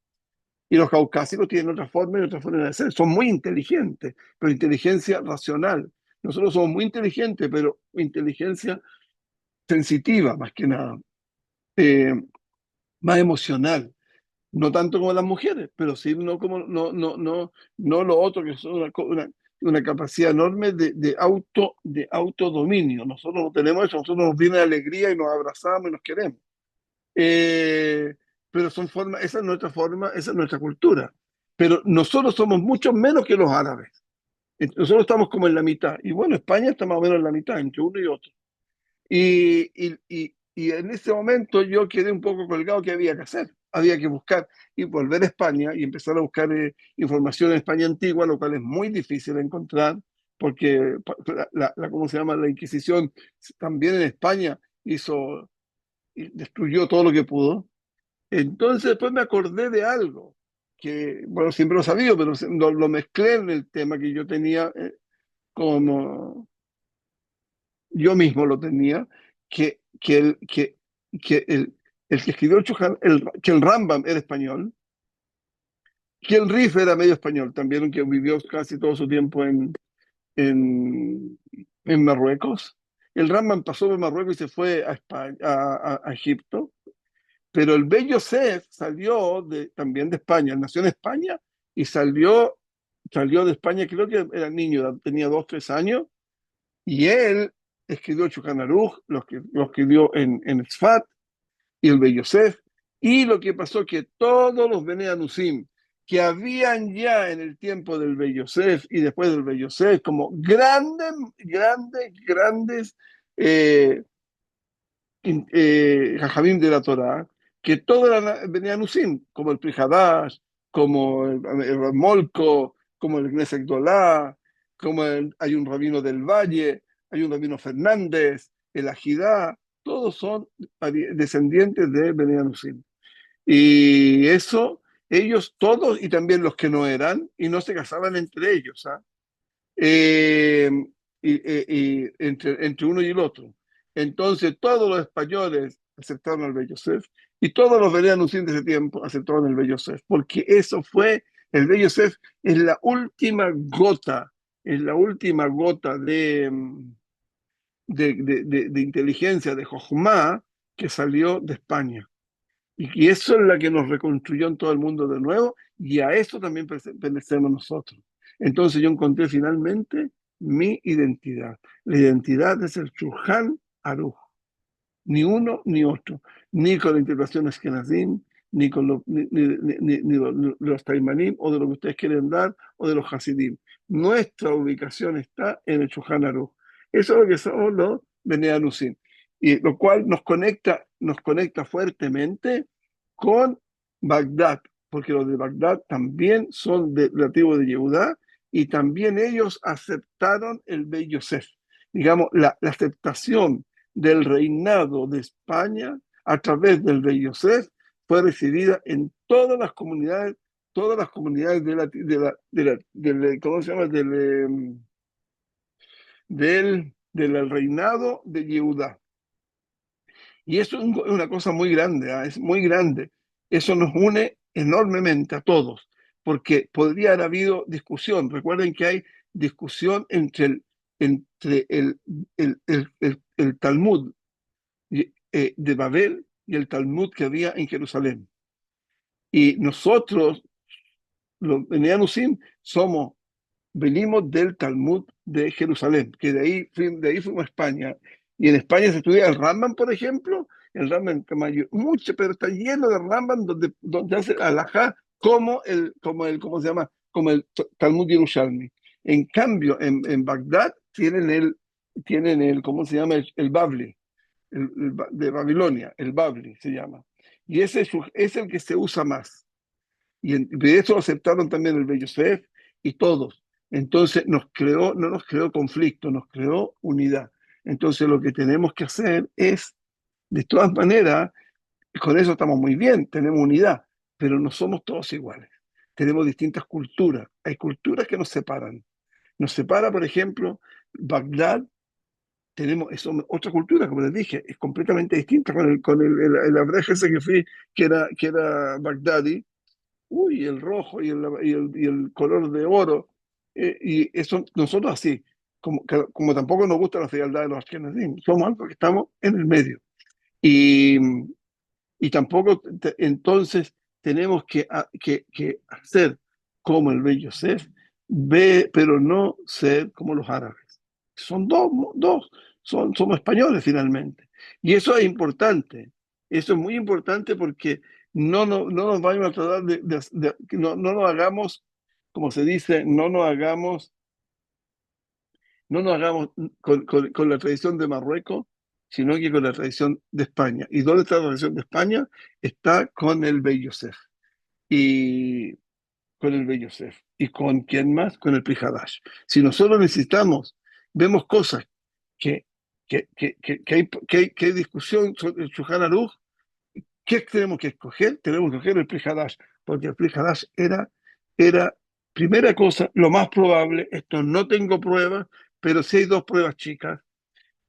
S1: Y los caucásicos tienen otra forma y otra forma de ser. Son muy inteligentes, pero inteligencia racional. Nosotros somos muy inteligentes, pero inteligencia sensitiva, más que nada. Más emocional. No tanto como las mujeres, pero sí no lo otro, que es una capacidad enorme de autodominio. Nosotros no tenemos eso, nosotros nos viene la alegría y nos abrazamos y nos queremos. Pero esa es nuestra forma, esa es nuestra cultura. Pero nosotros somos mucho menos que los árabes. Nosotros estamos como en la mitad. Y bueno, España está más o menos en la mitad, entre uno y otro. Y en ese momento yo quedé un poco colgado. ¿Qué había que hacer? Había que buscar y volver a España y empezar a buscar información en España antigua, lo cual es muy difícil de encontrar, porque ¿cómo se llama? La Inquisición también en España hizo y destruyó todo lo que pudo. Entonces después me acordé de algo que, bueno, siempre lo sabía, pero lo mezclé en el tema que yo tenía, como yo mismo lo tenía, que, que, el, que el que escribió que el Rambam era español, que el Rif era medio español también, que vivió casi todo su tiempo en Marruecos. El Rambam pasó por Marruecos y se fue a, España, a Egipto. Pero el Ben Yosef salió también de España, nació en España y salió de España, creo que era niño, tenía 2, 3 años, y él escribió Shulchan Aruch, lo escribió en Tzfat, y el Ben Yosef, y lo que pasó que todos los Bnei Anusim que habían ya en el tiempo del Ben Yosef y después del Ben Yosef, como grandes Jajamim de la Torá, que todos venían Usim, como el Pri Hadash, como el Molko, como el Knesset Gdolá, hay un rabino del Valle, hay un rabino Fernández, el Ajidá, todos son descendientes de Bnei Anusim. Y eso, ellos todos, y también los que no eran, y no se casaban entre ellos, ¿ah? eh, entre uno y el otro. Entonces, todos los españoles aceptaron al Bey Yosef y todos los venían de ese tiempo aceptaron el Bey Yosef, porque eso fue, el Bey Yosef es la última gota de inteligencia, de Jochma, que salió de España. Y eso es la que nos reconstruyó en todo el mundo de nuevo, y a eso también pertenecemos nosotros. Entonces yo encontré finalmente mi identidad. La identidad es el Shulchan Aruch. Ni uno ni otro. Ni con la interpretación Ashkenazim, ni con los Taimanim, o de lo que ustedes quieren dar, o de los Hasidim. Nuestra ubicación está en el Shulchan Aruch. Eso es lo que somos los Bnei Anusim. Y lo cual nos conecta fuertemente con Bagdad, porque los de Bagdad también son de la tribu de Yehudá y también ellos aceptaron el Bey Yosef. Digamos, la aceptación del reinado de España a través del Bey Yosef fue recibida en todas las comunidades ¿cómo se llama? Del reinado de Yehudá. Y eso es una cosa muy grande, ¿eh? Es muy grande. Eso nos une enormemente a todos, porque podría haber habido discusión. Recuerden que hay discusión entre el Talmud de Babel y el Talmud que había en Jerusalén. Y nosotros, los Bnei Anusim, venimos del Talmud de Jerusalén, que de ahí fuimos a España. Y en España se estudia el Rambam, por ejemplo, el Rambam, mucho, pero está lleno de Rambam donde hace alajá ¿cómo se llama? Como el Talmud Yerushalmi. En cambio, en Bagdad tienen el, ¿cómo se llama? El Babli, de Babilonia, el Babli se llama. Y ese es el que se usa más. Y de eso aceptaron también el Beit Yosef y todos. Entonces no nos creó conflicto, nos creó unidad. Entonces lo que tenemos que hacer es, de todas maneras, con eso estamos muy bien, tenemos unidad, pero no somos todos iguales. Tenemos distintas culturas. Hay culturas que nos separan. Nos separa, por ejemplo, Bagdad. Tenemos otra cultura, como les dije, es completamente distinta el abreje ese que fui, que era Bagdadi. Uy, el rojo y el color de oro. Y eso, nosotros así, como tampoco nos gusta la frialdad de los ashkenazim, somos algo que estamos en el medio. Y, y tampoco, entonces, tenemos que hacer como el Bey Yosef, pero no ser como los árabes. Son somos españoles finalmente. Y eso es importante. Eso es muy importante porque no nos vayamos a tratar no nos hagamos, como se dice, no nos hagamos con la tradición de Marruecos, sino que con la tradición de España. ¿Y dónde está la tradición de España? Está con el Bey Yosef. Y con el Bey Yosef. ¿Y con quién más? Con el Pri Hadash. Si nosotros vemos cosas que hay discusión sobre el Shulchan Aruch, ¿qué tenemos que escoger? Tenemos que escoger el Pri Hadash, porque el Pri Hadash era, primera cosa, lo más probable, esto no tengo pruebas, pero sí hay dos pruebas chicas,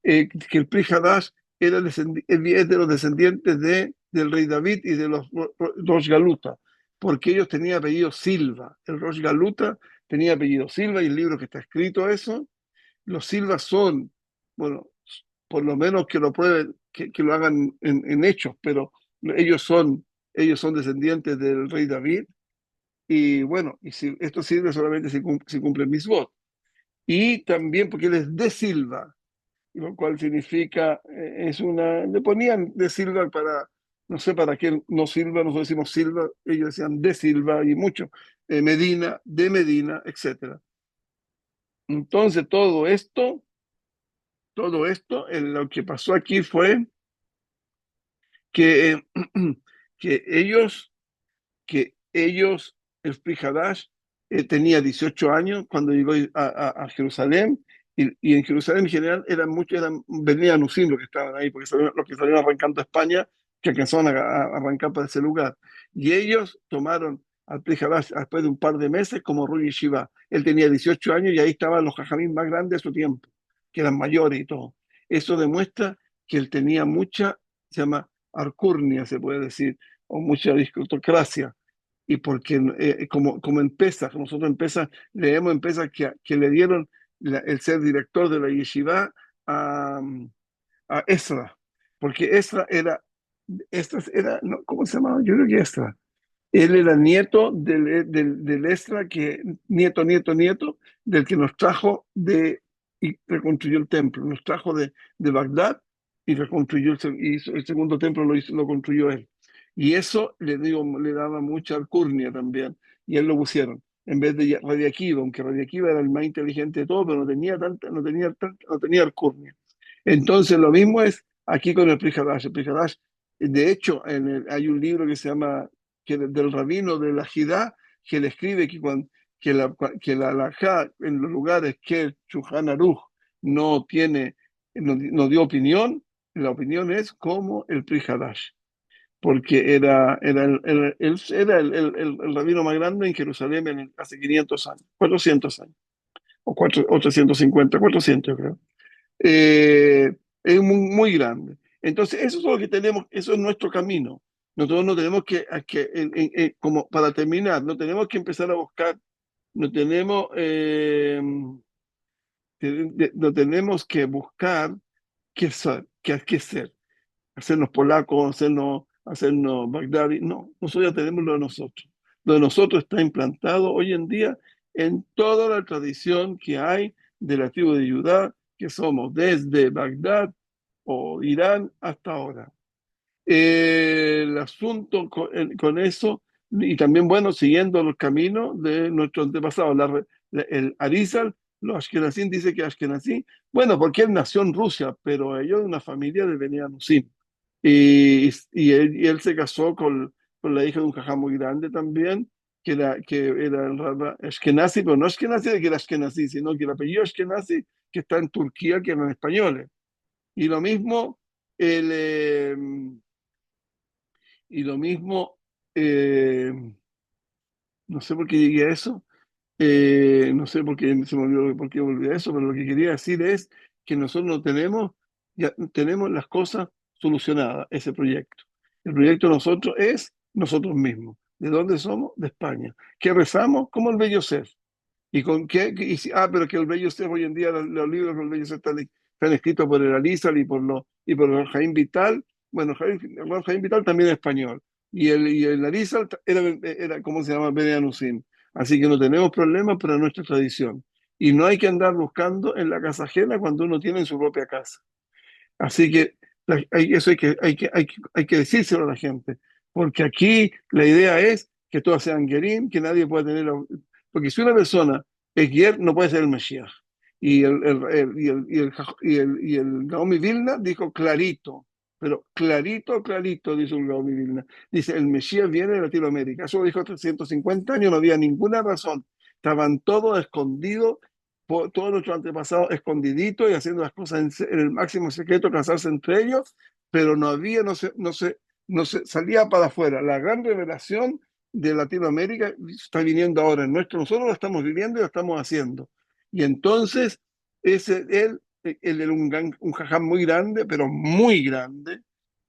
S1: que el Pri Hadash es de los descendientes del rey David y de los Rosh Galuta, porque ellos tenían apellido Silva. El Rosh Galuta tenía apellido Silva y el libro que está escrito eso, los Silvas son, bueno, por lo menos que lo prueben, que lo hagan en hechos, pero ellos son descendientes del rey David. Y bueno, esto sirve solamente si cumplen mitzvot. Y también porque él es de Silva, lo cual significa, le ponían de Silva para, no sé para qué no Silva, nosotros decimos Silva, ellos decían de Silva y mucho, Medina, de Medina, etc. Entonces todo esto, lo que pasó aquí fue que, que ellos, el Pri Hadash, tenía 18 años cuando llegó a Jerusalén, y en Jerusalén en general venían Usim los que estaban ahí, porque los que salieron arrancando a España, que alcanzaron a arrancar para ese lugar. Y ellos tomaron al Pri Hadash después de un par de meses como Rosh Yeshiva. Él tenía 18 años y ahí estaban los jajamín más grandes de su tiempo, que eran mayores y todo. Eso demuestra que él tenía se llama arcurnia, se puede decir, o mucha discutocracia. Y porque como en Pesach, nosotros leemos en Pesach que le dieron el ser director de la yeshiva a Esra, porque Esra era, no, ¿cómo se llamaba? Yo creo que Esra. Él era nieto del Esra, nieto, del que nos trajo y reconstruyó el templo, nos trajo de Bagdad y reconstruyó el segundo templo, lo construyó él. Y eso le daba mucha alcurnia también, y él lo pusieron, en vez de Rabbi Akiva, aunque Rabbi Akiva era el más inteligente de todo, pero no tenía alcurnia. Entonces lo mismo es aquí con el Pri Hadash. El Pri Hadash, de hecho, hay un libro que se llama del rabino de la Jidá, que le escribe que la halajá en los lugares que el Shulchan Aruch no dio opinión, la opinión es como el Pri Hadash, porque era el rabino más grande en Jerusalén hace 500 años, 400 años, o 850, 400 creo. Es muy grande. Entonces, eso es lo que tenemos, eso es nuestro camino. Nosotros no tenemos como para terminar, no tenemos que empezar a buscar, no tenemos, no tenemos que buscar qué ser. hacernos polacos, hacernos Bagdadi. No, nosotros ya tenemos lo de nosotros. Lo de nosotros está implantado hoy en día en toda la tradición que hay de la tribu de Judá, que somos desde Bagdad o Irán hasta ahora. El asunto con eso, y también, bueno, siguiendo los caminos de nuestros antepasados, el Arizal, los Ashkenazim dice que Ashkenazí, bueno, porque él nació en Rusia, pero ellos de una familia de Beni Anusim. Y él se casó con la hija de un jajá muy grande también, que era el Rabba Ashkenazi, pero no Ashkenazi de que era Ashkenazi, sino que el apellido Ashkenazi que está en Turquía, que eran españoles. Y lo mismo, el, eh, y lo mismo, eh, no sé por qué llegué a eso, no sé por qué se me olvidó por qué volví a eso, pero lo que quería decir es que nosotros no tenemos, ya tenemos las cosas solucionadas, ese proyecto. El proyecto de nosotros es nosotros mismos. ¿De dónde somos? De España. ¿Qué rezamos? Como el bello ser. ¿Y con qué? Pero que el bello ser hoy en día, los libros del bello ser están escritos por el Alizal y por el Jaime Vital. Bueno, Jaime Vital también es español. Y el Alizal era ¿cómo se llama? Bene Anusim. Así que no tenemos problemas para nuestra tradición. Y no hay que andar buscando en la casa ajena cuando uno tiene en su propia casa. Así que eso hay que decírselo a la gente, porque aquí la idea es que todos sean Gerim, que nadie pueda tener, porque si una persona es Ger, no puede ser el Mesías. Y el Gaón Vilna dijo clarito, pero clarito, clarito, dice el Gaón Vilna. Dice, el Mesías viene de Latinoamérica. Eso lo dijo 350 años, no había ninguna razón. Estaban todos escondidos todos nuestros antepasados escondiditos y haciendo las cosas en el máximo secreto, casarse entre ellos, pero no se salía para afuera. La gran revelación de Latinoamérica está viniendo ahora en nosotros lo estamos viviendo y lo estamos haciendo. Y entonces, él era un jajam muy grande, pero muy grande,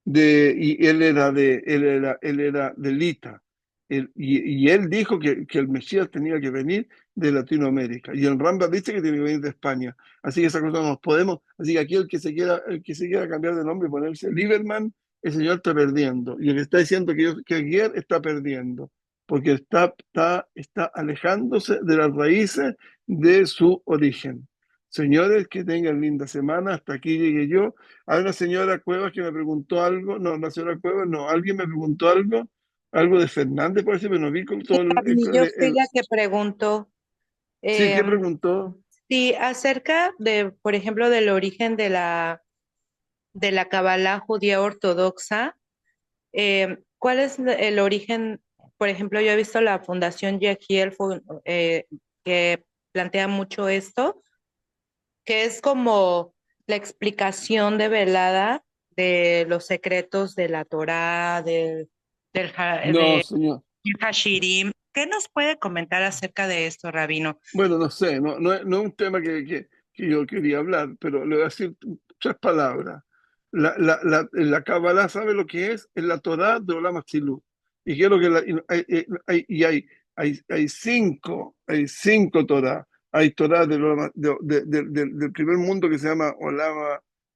S1: y él era de Lita. Y él dijo que el Mesías tenía que venir de Latinoamérica. Y el Rambam dice que tiene que venir de España. Así que esa cosa no nos podemos. Así que aquí el que se quiera cambiar de nombre y ponerse Lieberman, el señor está perdiendo. Y el que está diciendo que Aguirre está perdiendo. Porque está alejándose de las raíces de su origen. Señores, que tengan linda semana. Hasta aquí llegué yo. Hay una señora Cuevas que me preguntó algo. No, la señora Cuevas, no. Alguien me preguntó algo de Fernández, parece, pero no vi con todo
S3: Y yo fui la que preguntó,
S1: sí, ¿qué
S3: em,
S1: preguntó?
S3: sí, acerca de, por ejemplo, del origen de la Kabbalah judía ortodoxa. ¿Cuál es el origen? Por ejemplo, yo he visto la Fundación Yehiel que plantea mucho esto, que es como la explicación develada de los secretos de la Torá,
S1: No,
S3: de
S1: señor.
S3: Hashirim. ¿Qué nos puede comentar acerca de esto, Rabino?
S1: Bueno, no sé, no es un tema que yo quería hablar, pero le voy a decir 3 palabras. La Kabbalah, ¿sabe lo que es? Es la Torá de Olam Atzilut. Y quiero que hay cinco Torá. Hay Torá del primer mundo que se llama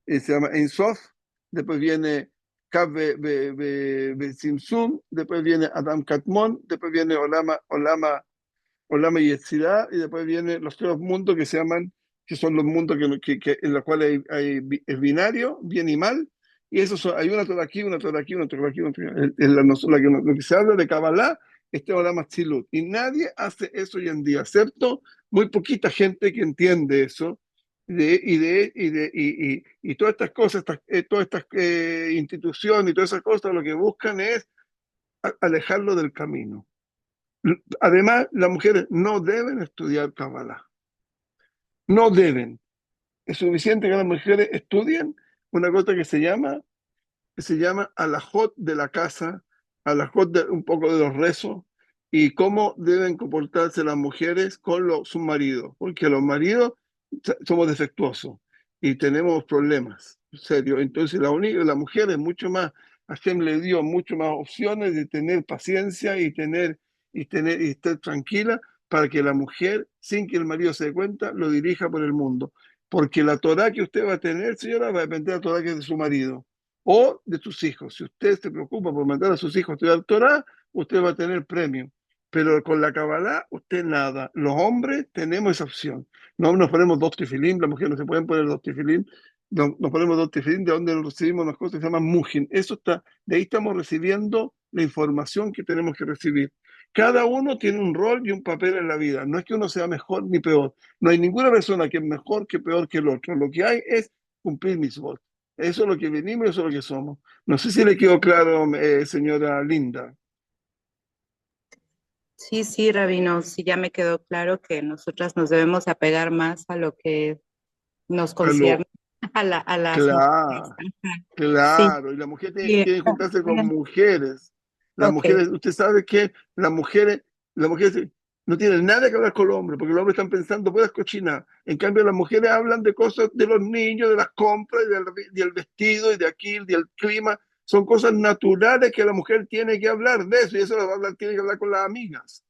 S1: se llama Ein Sof, después viene Kav Simsum, después viene Adam Katmon, después viene Olama y Yetzirah, y después vienen los 3 mundos que son los mundos en los cuales es binario, bien y mal, y hay una Torah aquí, una Torah aquí, una Torah aquí, una Torah aquí. Lo que se habla de Kabbalah, este Olama Tzilut, y nadie hace eso hoy en día, excepto muy poquita gente que entiende eso, y todas estas cosas, todas estas instituciones y todas esas cosas, lo que buscan es alejarlo del camino. Además, las mujeres no deben estudiar Kabbalah. No deben. Es suficiente que las mujeres estudien una cosa que se llama alajot de la casa, alajot un poco de los rezos, y cómo deben comportarse las mujeres con sus maridos, porque los maridos somos defectuosos y tenemos problemas, en serio. Entonces la mujer es mucho más, Hashem le dio mucho más opciones de tener paciencia y estar tranquila para que la mujer, sin que el marido se dé cuenta, lo dirija por el mundo. Porque la Torah que usted va a tener, señora, va a depender de la Torah que es de su marido. o de sus hijos. Si usted se preocupa por mandar a sus hijos a estudiar Torah, usted va a tener premio. Pero con la Kabbalah, usted nada. Los hombres tenemos esa opción. No nos ponemos dos tefilín, las mujeres no se pueden poner dos tefilín. Nos ponemos dos tefilín, de donde recibimos unas cosas que se llaman mujin. Eso está, de ahí estamos recibiendo la información que tenemos que recibir. Cada uno tiene un rol y un papel en la vida. No es que uno sea mejor ni peor. No hay ninguna persona que es mejor que peor que el otro. Lo que hay es cumplir mis votos. Eso es lo que venimos y eso es lo que somos. No sé si le quedó claro, señora Linda.
S3: Sí, sí, Rabino, sí ya me quedó claro que nosotras nos debemos apegar más a lo que nos
S1: A lo,
S3: concierne a las mujeres.
S1: claro,
S3: Ajá. Sí.
S1: claro. Y la mujer
S3: Y,
S1: tiene que juntarse con mujeres. Las
S3: ok,
S1: mujeres, usted sabe que las mujeres no tienen nada que hablar con los hombres, porque los hombres están pensando, puedes cochinar. En cambio, las mujeres hablan de cosas de los niños, de las compras, del vestido, y de aquí, del clima. Son cosas naturales que la mujer tiene que hablar de eso, y eso lo va a hablar, tiene que hablar con las amigas.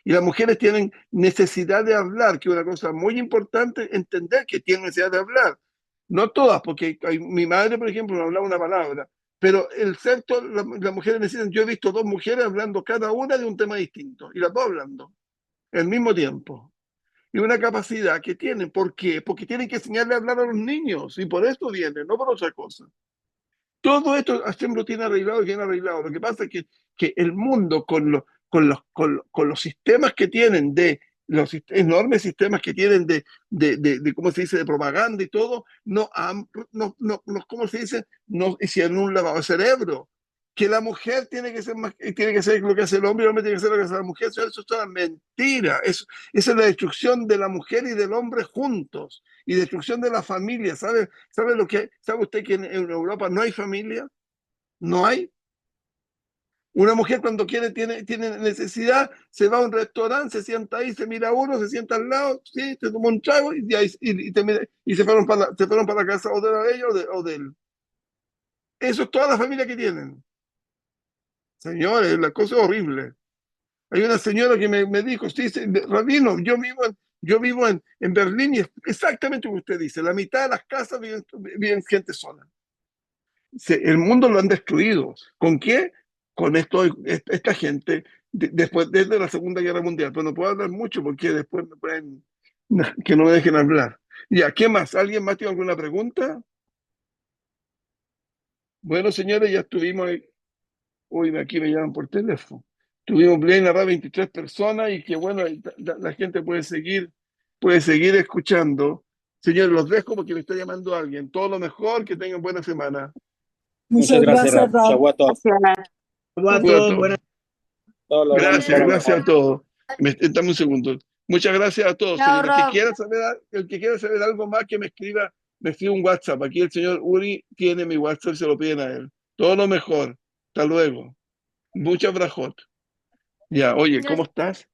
S1: Y las mujeres tienen necesidad de hablar, que es una cosa muy importante, entender que tienen necesidad de hablar. No todas, porque mi madre, por ejemplo, no hablaba una palabra, pero el sexto, las mujeres necesitan, yo he visto dos mujeres hablando cada una de un tema distinto, y las dos hablando al mismo tiempo. Y una capacidad que tienen. ¿Por qué? Porque tienen que enseñarle a hablar a los niños, y por eso vienen, no por otra cosa. Todo esto siempre tiene arreglado y bien arreglado. Lo que pasa es que el mundo con los sistemas que tienen los enormes sistemas que tienen de ¿cómo se dice?, de propaganda y todo, ¿cómo se dice? No hicieron un lavado de cerebro. Que la mujer tiene que ser más, tiene que ser lo que hace el hombre y el hombre tiene que ser lo que hace la mujer. Eso es una mentira. Esa es la destrucción de la mujer y del hombre juntos y destrucción de la familia. ¿Sabe usted que en Europa no hay familia? No hay. Una mujer cuando tiene necesidad, se va a un restaurante, se sienta ahí, se mira a uno, se sienta al lado, sí, te toma un trago y se fueron para la casa o de ella o de él. Eso es toda la familia que tienen. Señores, la cosa es horrible. Hay una señora que me dijo, sí, Rabino, yo vivo en Berlín y es exactamente lo que usted dice. La mitad de las casas viven gente sola. El mundo lo han destruido. ¿Con qué? Con esta gente, desde la Segunda Guerra Mundial. Pero no puedo hablar mucho porque después me pueden, que no me dejen hablar. Ya, ¿qué más? ¿Alguien más tiene alguna pregunta? Bueno, señores, ya estuvimos. Uy, aquí me llaman por teléfono. Tuvimos Play Narrar 23 personas y que bueno, la gente puede seguir escuchando. Señores, los dejo porque me está llamando alguien. Todo lo mejor, que tengan buena semana.
S2: Muchas gracias, Rab.
S4: Rob.
S2: Shavuot tov.
S4: Gracias.
S2: Todo lo bueno,
S1: Gracias,
S2: todo lo
S1: gracias
S2: mejor.
S1: a todos. Dame un segundo. Muchas gracias a todos,
S4: Chao,
S1: señores.
S4: Rob.
S1: El que quiera saber algo más, que me escriba un WhatsApp. Aquí el señor Uri tiene mi WhatsApp, se lo piden a él. Todo lo mejor. Hasta luego. Muchas brajot. Ya, oye, ¿cómo estás?